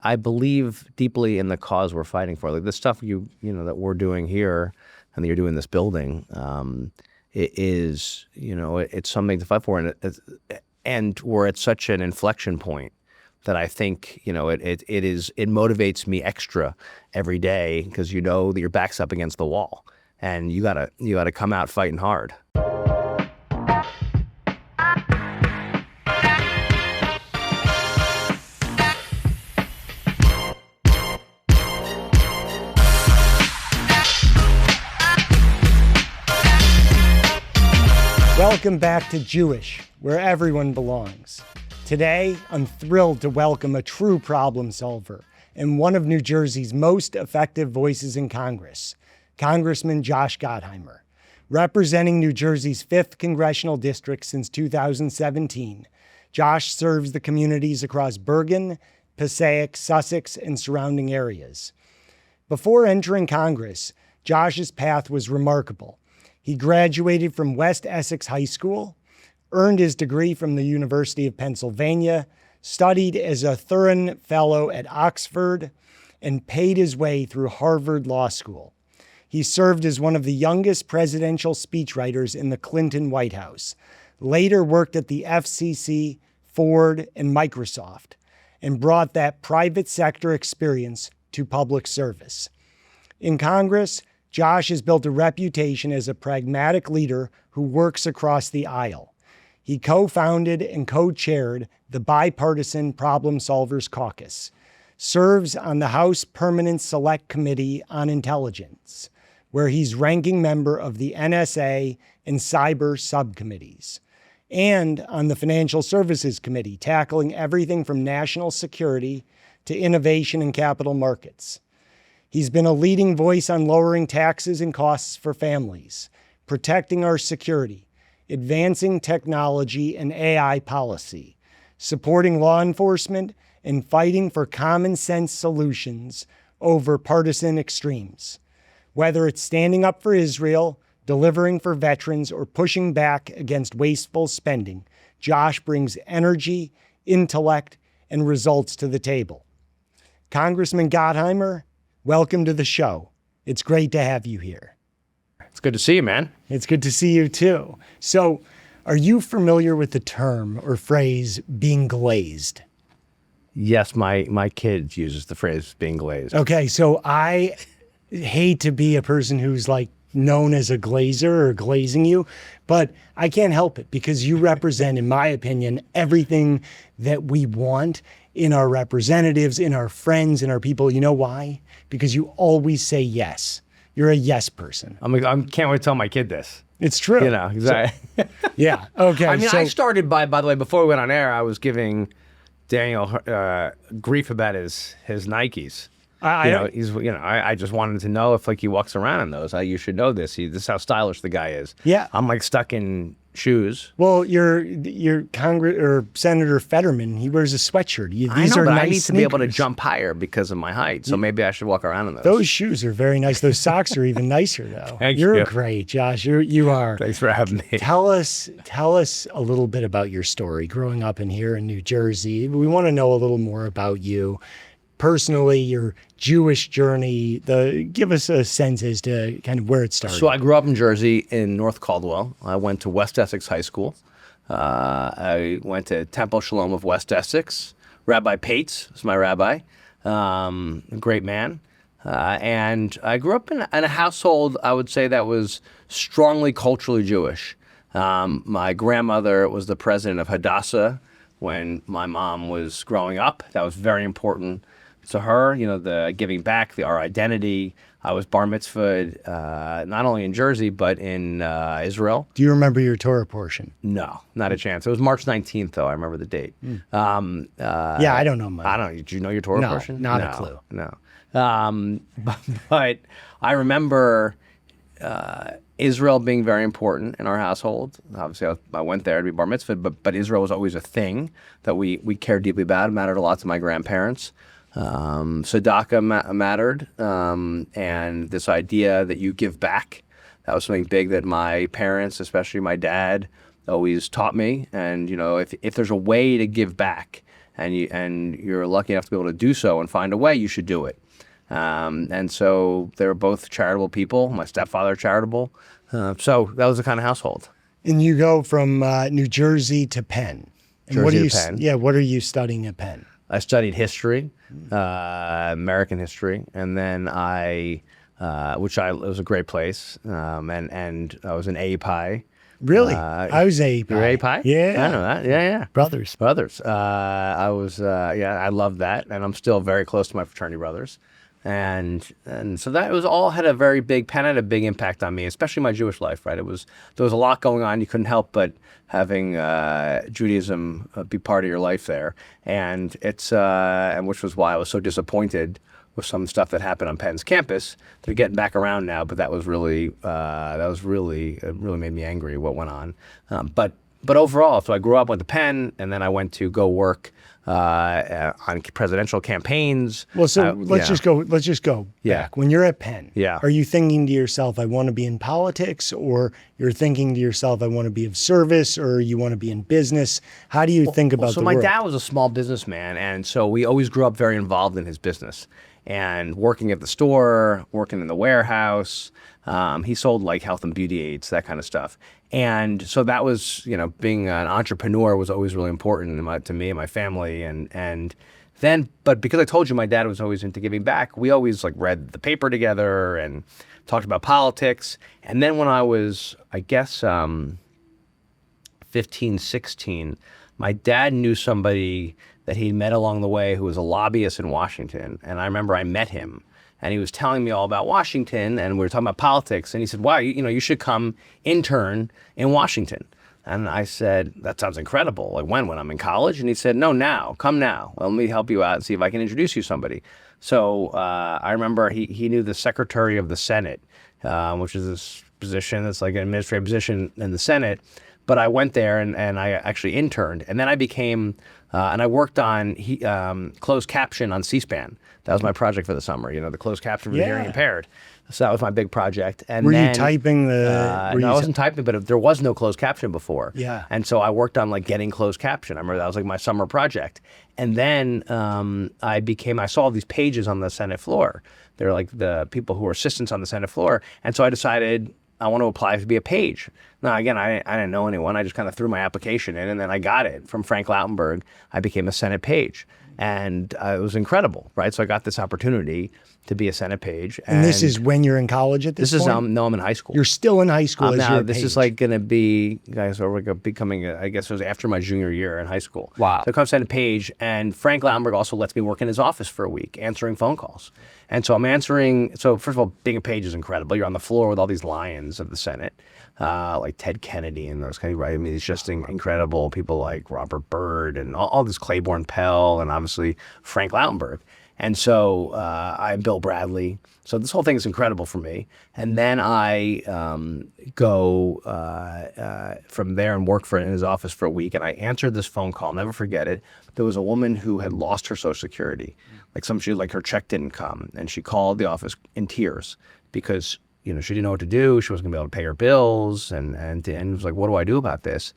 I believe deeply in the cause we're fighting for. Like the stuff that we're doing here and that you're doing in this building, it is, it's something to fight for. And we're at such an inflection point that I think, it motivates me extra every day because you know that your back's up against the wall and you gotta come out fighting hard. Welcome back to Jewish, where everyone belongs. Today, I'm thrilled to welcome a true problem solver and one of New Jersey's most effective voices in Congress, Congressman Josh Gottheimer. Representing New Jersey's 5th congressional district since 2017, Josh serves the communities across Bergen, Passaic, Sussex, and surrounding areas. Before entering Congress, Josh's path was remarkable. He graduated from West Essex High School, earned his degree from the University of Pennsylvania, studied as a Thurin Fellow at Oxford, and paid his way through Harvard Law School. He served as one of the youngest presidential speechwriters in the Clinton White House, later worked at the FCC, Ford, and Microsoft, and brought that private sector experience to public service. In Congress, Josh has built a reputation as a pragmatic leader who works across the aisle. He co-founded and co-chaired the Bipartisan Problem Solvers Caucus, serves on the House Permanent Select Committee on Intelligence, where he's ranking member of the NSA and cyber subcommittees, and on the Financial Services Committee, tackling everything from national security to innovation and capital markets. He's been a leading voice on lowering taxes and costs for families, protecting our security, advancing technology and AI policy, supporting law enforcement, and fighting for common sense solutions over partisan extremes. Whether it's standing up for Israel, delivering for veterans, or pushing back against wasteful spending, Josh brings energy, intellect, and results to the table. Congressman Gottheimer, welcome to the show. It's great to have you here. It's good to see you, man. It's good to see you too. So, are you familiar with the term or phrase being glazed? Yes, my kid uses the phrase being glazed. Okay, so I hate to be a person who's like known as a glazer or glazing you, but I can't help it because you represent, in my opinion, everything that we want in our representatives, in our friends, in our people. You know why? Because you always say yes. You're a yes person. I can't wait to tell my kid this. It's true. Exactly. So, yeah. Okay. I started by the way, before we went on air, I was giving Daniel grief about his Nikes. I just wanted to know if he walks around in those. You should know this. This is how stylish the guy is. Yeah. I'm stuck in shoes. Well, your Congress or Senator Fetterman, he wears a sweatshirt. These are nice I need sneakers. To be able to jump higher because of my height. So maybe I should walk around in those. Those shoes are very nice. Those socks are even nicer though. You're great, Josh. You are. Thanks for having me. Tell us a little bit about your story growing up here in New Jersey. We want to know a little more about you. Personally, your Jewish journey, give us a sense as to kind of where it started. So I grew up in Jersey in North Caldwell. I went to West Essex High School. I went to Temple Shalom of West Essex. Rabbi Pates was my rabbi, a great man. And I grew up in a household, I would say, that was strongly culturally Jewish. My grandmother was the president of Hadassah when my mom was growing up. That was very important to her, the giving back, our identity. I was bar mitzvahed not only in Jersey, but in Israel. Do you remember your Torah portion? No, not a chance. It was March 19th, though. I remember the date. Yeah, I don't know mine. I don't know. Did you know your Torah portion? Not a clue. No. But I remember Israel being very important in our household. Obviously, I went there to be bar mitzvahed, but Israel was always a thing that we cared deeply about. It mattered a lot to my grandparents. Tzedakah mattered, and this idea that you give back, that was something big that my parents, especially my dad, always taught me. And, if there's a way to give back and you're lucky enough to be able to do so and find a way, you should do it. And so they were both charitable people. My stepfather charitable. So that was the kind of household. And you go from New Jersey to Penn. And Jersey to Penn. Yeah, what are you studying at Penn? I studied history, American history, and then it was a great place, and I was an API. Really? I was API. You're API? Yeah. I know that. Yeah. Brothers. I was, I loved that, and I'm still very close to my fraternity brothers. And so that was all had a very big, Penn had a big impact on me, especially my Jewish life, right? There was a lot going on. You couldn't help but having Judaism be part of your life there. And and which was why I was so disappointed with some stuff that happened on Penn's campus. They're getting back around now, but it really made me angry what went on. But overall, so I grew up, went to Penn, and then I went to go work on presidential campaigns. Well, so let's just go back. When you're at Penn, are you thinking to yourself, I want to be in politics, or you're thinking to yourself, I want to be of service, or you want to be in business? How do you think about so the my world? dad was a small businessman, and so we always grew up very involved in his business and working at the store, working in the warehouse. He sold like health and beauty aids, that kind of stuff. And so that was, being an entrepreneur was always really important to me and my family. And then, but because I told you my dad was always into giving back, we always like read the paper together and talked about politics. And then when I was, I guess, 15, 16, my dad knew somebody that he met along the way who was a lobbyist in Washington. And I remember I met him. And he was telling me all about Washington, and we were talking about politics. And he said, wow, you should come intern in Washington. And I said, that sounds incredible. Like when I'm in college? And he said, no, now, come now. Well, let me help you out and see if I can introduce you to somebody. So I remember he knew the Secretary of the Senate, which is this position that's like an administrative position in the Senate. But I went there and I actually interned. And then I became, and I worked on closed caption on C-SPAN. That was my project for the summer, the closed caption for the hearing impaired. So that was my big project. And were you typing the? No, I wasn't typing, but there was no closed caption before. Yeah. And so I worked on like getting closed caption. I remember that was like my summer project. And then I saw all these pages on the Senate floor. They're like the people who were assistants on the Senate floor. And so I decided I want to apply to be a page. Now, again, I didn't know anyone. I just kind of threw my application in, and then I got it from Frank Lautenberg. I became a Senate page. And it was incredible, right? So I got this opportunity to be a Senate page. And this is when you're in college at this point? No, I'm in high school. You're still in high school as you're a This page. is like going to be, guys, we're becoming, I guess it was after my junior year in high school. Wow. So I become Senate page, and Frank Lautenberg also lets me work in his office for a week, answering phone calls. And so I'm answering, so first of all, being a page is incredible. You're on the floor with all these lions of the Senate, like Ted Kennedy and those guys, right? I mean, it's just incredible. People like Robert Byrd and all this Claiborne Pell and obviously Frank Lautenberg. And so I'm Bill Bradley. So this whole thing is incredible for me. And then I go from there and work in his office for a week. And I answered this phone call, I'll never forget it. There was a woman who had lost her Social Security. Like her check didn't come. And she called the office in tears because she didn't know what to do. She wasn't gonna be able to pay her bills. And it was like, what do I do about this?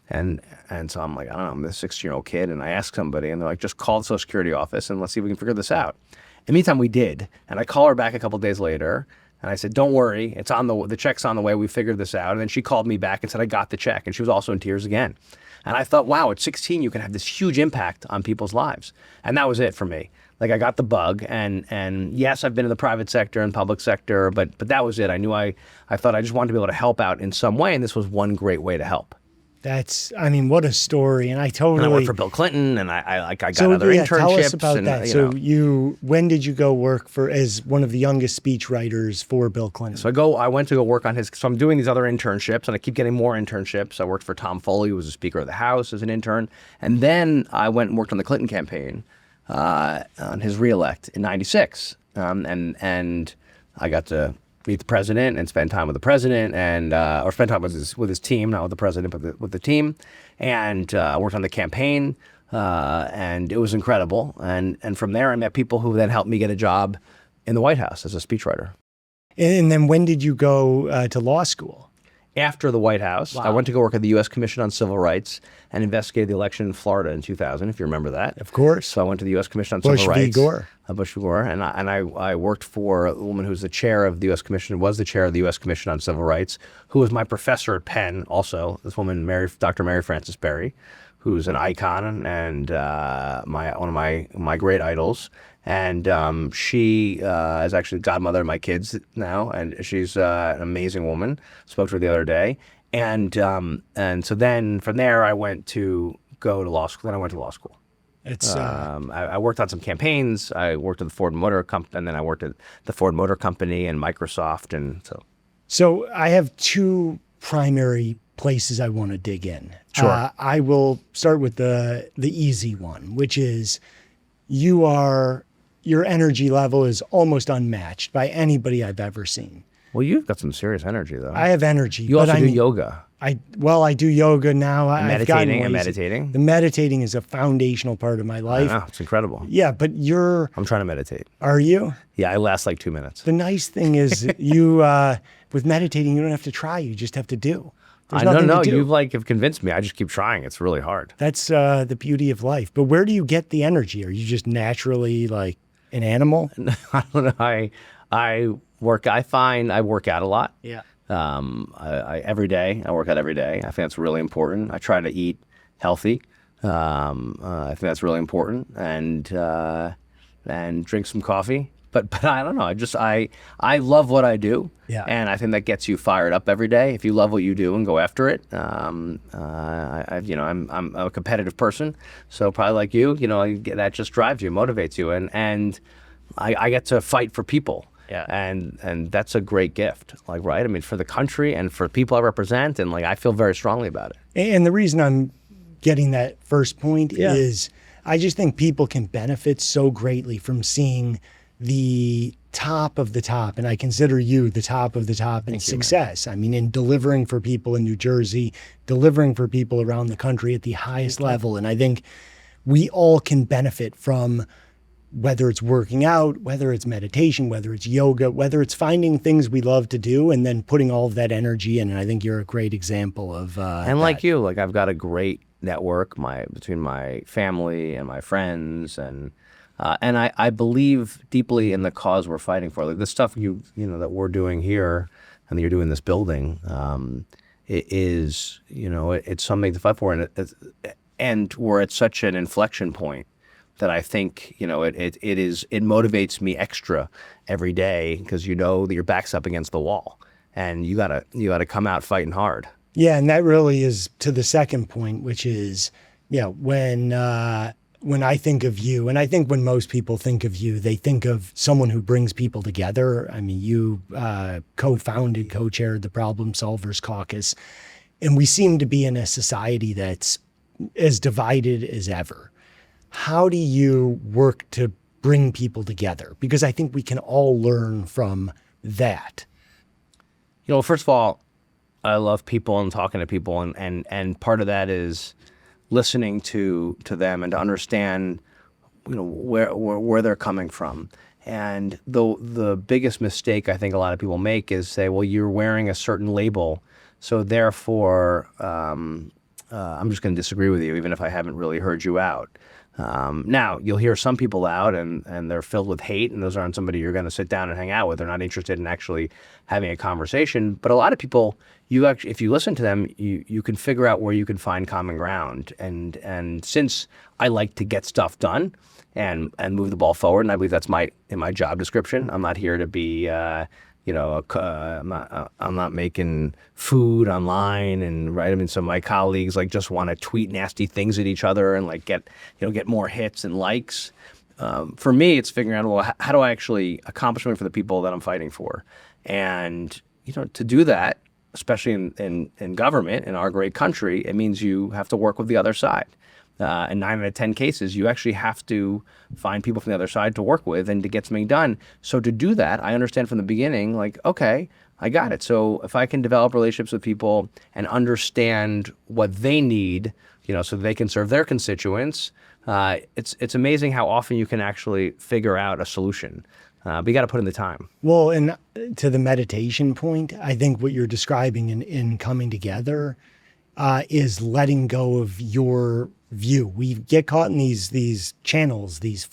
And so I'm like, I don't know, I'm this 16-year-old kid. And I asked somebody, and they're like, just call the Social Security office and let's see if we can figure this out. In the meantime, we did. And I call her back a couple of days later, and I said, don't worry, it's on the check's on the way. We figured this out. And then she called me back and said, I got the check. And she was also in tears again. And I thought, wow, at 16, you can have this huge impact on people's lives. And that was it for me. Like I got the bug, and yes, I've been in the private sector and public sector, but that was it. I knew I thought I just wanted to be able to help out in some way, and this was one great way to help. What a story. And I worked for Bill Clinton, and I got other internships. Tell us about that. So when did you go work as one of the youngest speechwriters for Bill Clinton? So I went to go work on so I'm doing these other internships, and I keep getting more internships. I worked for Tom Foley, who was the Speaker of the House, as an intern. And then I went and worked on the Clinton campaign on his reelect in '96. And I got to meet the president and spend time with the president, or spend time with his team, not with the president, but with the team. And I worked on the campaign, and it was incredible. And from there, I met people who then helped me get a job in the White House as a speechwriter. And then when did you go to law school? after the White House. Wow. I went to go work at the U.S. Commission on Civil Rights and investigated the election in Florida in 2000, if you remember that. Of course. So I went to the U.S. Commission on Bush Civil v. Rights. Gore. Bush v. Gore. And I worked for a woman who's the chair of the U.S. Commission, was the chair of the U.S. Commission on Civil Rights, who was my professor at Penn also, this woman, Dr. Mary Frances Berry, who's an icon and one of my great idols. And she is actually the godmother of my kids now, and she's an amazing woman. Spoke to her the other day. And so then from there, I went to go to law school. Then I went to law school. It's I worked on some campaigns. I worked at the Ford Motor Company, and then I worked at the Ford Motor Company and Microsoft, and so. So I have two primary places I want to dig in. Sure. I will start with the easy one, which is your energy level is almost unmatched by anybody I've ever seen. Well, you've got some serious energy, though. I have energy. You also do yoga. I do yoga now. I've gotten lazy. Meditating. The meditating is a foundational part of my life. I know, it's incredible. Yeah, but I'm trying to meditate. Are you? Yeah, I last like 2 minutes. The nice thing is with meditating, you don't have to try. You just have to do. There's I nothing don't know. to do. You have convinced me. I just keep trying. It's really hard. That's the beauty of life. But where do you get the energy? Are you just naturally like an animal? I don't know. I work out a lot. Yeah. Every day. I work out every day. I think that's really important. I try to eat healthy. I think that's really important, and drink some coffee. But I don't know. I love what I do. Yeah. And I think that gets you fired up every day. If you love what you do and go after it. I'm a competitive person, so probably like you, that just drives you, motivates you, and I get to fight for people. Yeah. And that's a great gift, right? I mean, for the country and for people I represent, and I feel very strongly about it. And the reason I'm getting that first point is I just think people can benefit so greatly from seeing the top of the top, and I consider you the top of the top in success. I mean, in delivering for people in New Jersey, delivering for people around the country at the highest level. And I think we all can benefit from, whether it's working out, whether it's meditation, whether it's yoga, whether it's finding things we love to do and then putting all of that energy in. And I think you're a great example of and like that. you, I've got a great network between my family and my friends, and I believe deeply in the cause we're fighting for. Like the stuff that we're doing here and that you're doing in this building, it is it's something to fight for, and we're at such an inflection point that I think it motivates me extra every day, because that your back's up against the wall and you gotta come out fighting hard. Yeah, and that really is to the second point, which is when I think of you, and I think when most people think of you, they think of someone who brings people together. I mean, you co-founded, co-chaired the Problem Solvers Caucus, and we seem to be in a society that's as divided as ever. How do you work to bring people together? Because I think we can all learn from that. First of all, I love people and talking to people, and part of that is listening to them and to understand where they're coming from. And the biggest mistake I think a lot of people make is say, well, you're wearing a certain label, so therefore I'm just going to disagree with you, even if I haven't really heard you out. Now, you'll hear some people out and they're filled with hate, and those aren't somebody you're going to sit down and hang out with. They're not interested in actually having a conversation. But a lot of people, if you listen to them, you can figure out where you can find common ground. And since I like to get stuff done and move the ball forward, and I believe that's in my job description, I'm not here to be I'm not making food online, and right. I mean, so my colleagues just want to tweet nasty things at each other and get more hits and likes. For me, it's figuring out, well, how do I actually accomplish something for the people that I'm fighting for, and to do that, especially in government in our great country, it means you have to work with the other side. In 9 out of 10 cases, you actually have to find people from the other side to work with and to get something done. So to do that, I understand from the beginning, okay, I got it. So if I can develop relationships with people and understand what they need, so they can serve their constituents, It's amazing how often you can actually figure out a solution. But you got to put in the time. Well, and to the meditation point, I think what you're describing in coming together is letting go of your view. We get caught in these channels, these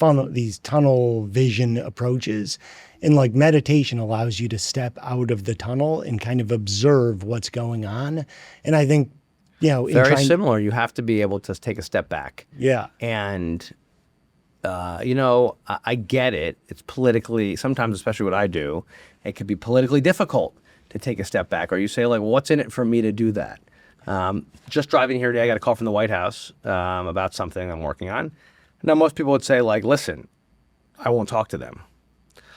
tunnel vision approaches. And like meditation allows you to step out of the tunnel and kind of observe what's going on. And I think, Very similar. You have to be able to take a step back. Yeah. And, I get it. It's politically, sometimes, especially what I do, it can be politically difficult to take a step back. Or you say, like, well, what's in it for me to do that? Just driving here today, I got a call from the White House about something I'm working on. Now, most people would say, like, listen, I won't talk to them.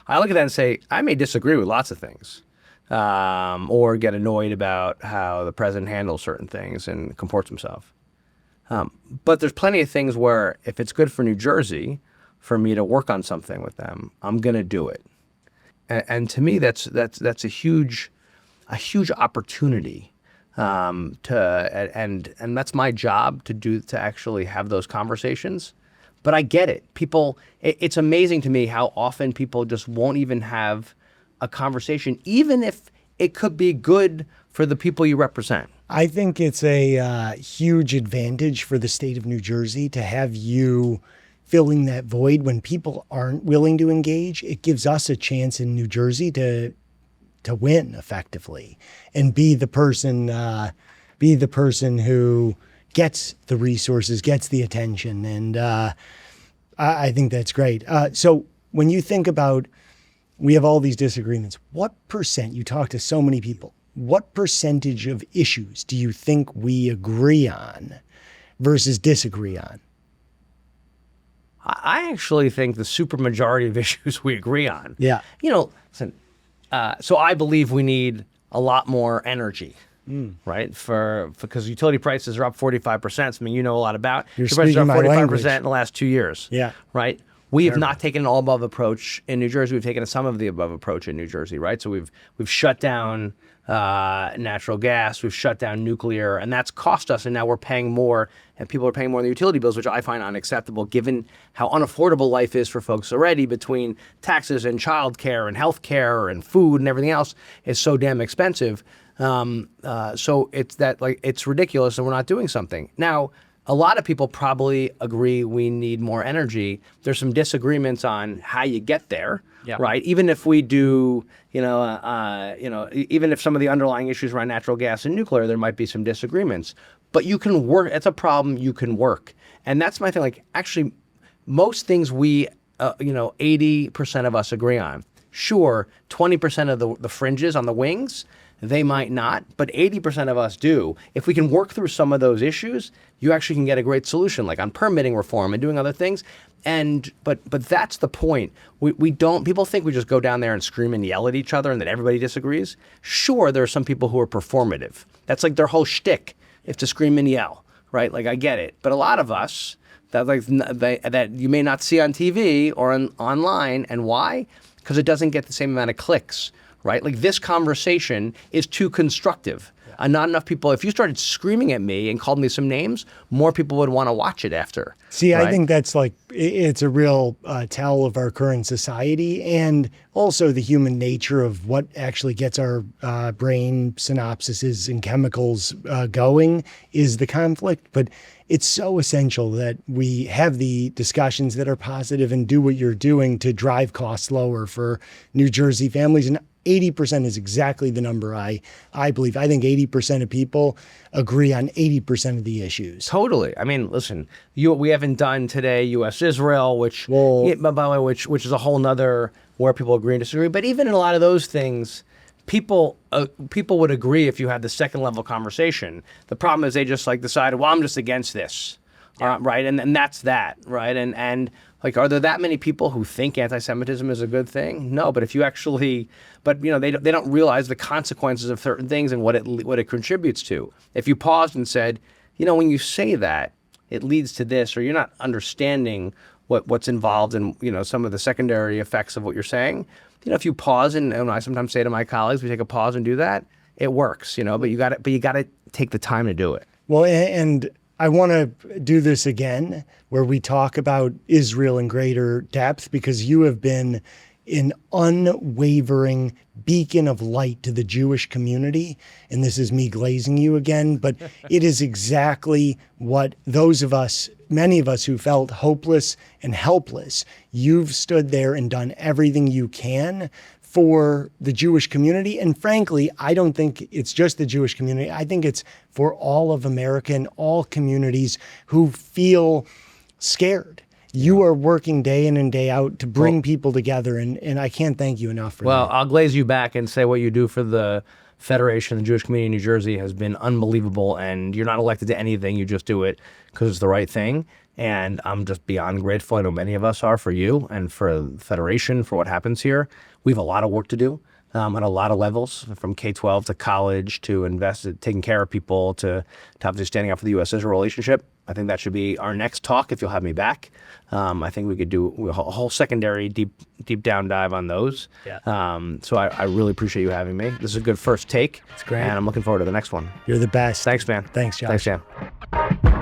I look at that and say, I may disagree with lots of things. Or get annoyed about how the president handles certain things and comports himself. But there's plenty of things where if it's good for New Jersey, for me to work on something with them, I'm going to do it. And to me, that's a huge opportunity. And that's my job to actually have those conversations. But I get it. It's amazing to me how often people just won't even have a conversation, even if it could be good for the people you represent. I think it's a huge advantage for the state of New Jersey to have you filling that void when people aren't willing to engage. It gives us a chance in New Jersey to win effectively and be the person who gets the resources, gets the attention. And I think that's great. So when you think about, we have all these disagreements, what percent, you talk to so many people, what percentage of issues do you think we agree on versus disagree on? I actually think the supermajority of issues we agree on. Yeah. Listen, so I believe we need a lot more energy, right? Because utility prices are up 45%. Something you know a lot about. You're prices are up speaking my 45% language. in the last 2 years. Yeah. Right? We have not taken an all above approach in New Jersey. We've taken a some of the above approach in New Jersey, right? So we've shut down natural gas, we've shut down nuclear, and that's cost us. And now we're paying more, and people are paying more in the utility bills, which I find unacceptable given how unaffordable life is for folks already between taxes and childcare and healthcare and food and everything else is so damn expensive. So it's ridiculous, and we're not doing something now. A lot of people probably agree we need more energy. There's some disagreements on how you get there, right? Even if we do, even if some of the underlying issues around natural gas and nuclear, there might be some disagreements. But you can work. It's a problem you can work, and that's my thing. Like, actually, most things we, 80% of us agree on. Sure, 20% of the fringes on the wings, they might not, but 80% of us do. If we can work through some of those issues, you actually can get a great solution, like on permitting reform and doing other things. But that's the point. We don't. People think we just go down there and scream and yell at each other, and that everybody disagrees. Sure, there are some people who are performative. That's like their whole shtick, is to scream and yell, right? Like, I get it, but a lot of us that you may not see on TV or online, and why? Because it doesn't get the same amount of clicks. Right? Like, this conversation is too constructive. And not enough people, if you started screaming at me and called me some names, more people would want to watch it after. See, right? I think that's it's a real tell of our current society, and also the human nature of what actually gets our brain synapses and chemicals going is the conflict. But it's so essential that we have the discussions that are positive and do what you're doing to drive costs lower for New Jersey families. And 80% is exactly the number I believe. I think 80% of people agree on 80% of the issues. Totally. I mean, listen, we haven't done today U.S.-Israel, which is a whole nother where people agree and disagree. But even in a lot of those things, people would agree if you had the second level conversation. The problem is they just decided, well, I'm just against this, right? And that's that, right? And like, are there that many people who think anti-Semitism is a good thing? No, but if you actually, they don't realize the consequences of certain things and what it contributes to. If you paused and said, when you say that, it leads to this, or you're not understanding what's involved in, some of the secondary effects of what you're saying. If you pause, and I sometimes say to my colleagues, we take a pause and do that, it works, but you got to take the time to do it. Well, and I want to do this again where we talk about Israel in greater depth, because you have been an unwavering beacon of light to the Jewish community. And this is me glazing you again, but it is exactly what those of us, many of us who felt hopeless and helpless, you've stood there and done everything you can for the Jewish community. And frankly, I don't think it's just the Jewish community. I think it's for all of America and all communities who feel scared. You are working day in and day out to bring people together, and I can't thank you enough for that. Well, I'll glaze you back and say what you do for the Federation, the Jewish community in New Jersey, has been unbelievable, and you're not elected to anything. You just do it because it's the right thing, and I'm just beyond grateful. I know many of us are, for you and for the Federation, for what happens here. We have a lot of work to do on a lot of levels, from K-12 to college to taking care of people to obviously standing up for the U.S.-Israel relationship. I think that should be our next talk, if you'll have me back. I think we could do a whole secondary deep down dive on those. Yeah. So I really appreciate you having me. This is a good first take. It's great. And I'm looking forward to the next one. You're the best. Thanks, man. Thanks, Josh. Thanks, Jan.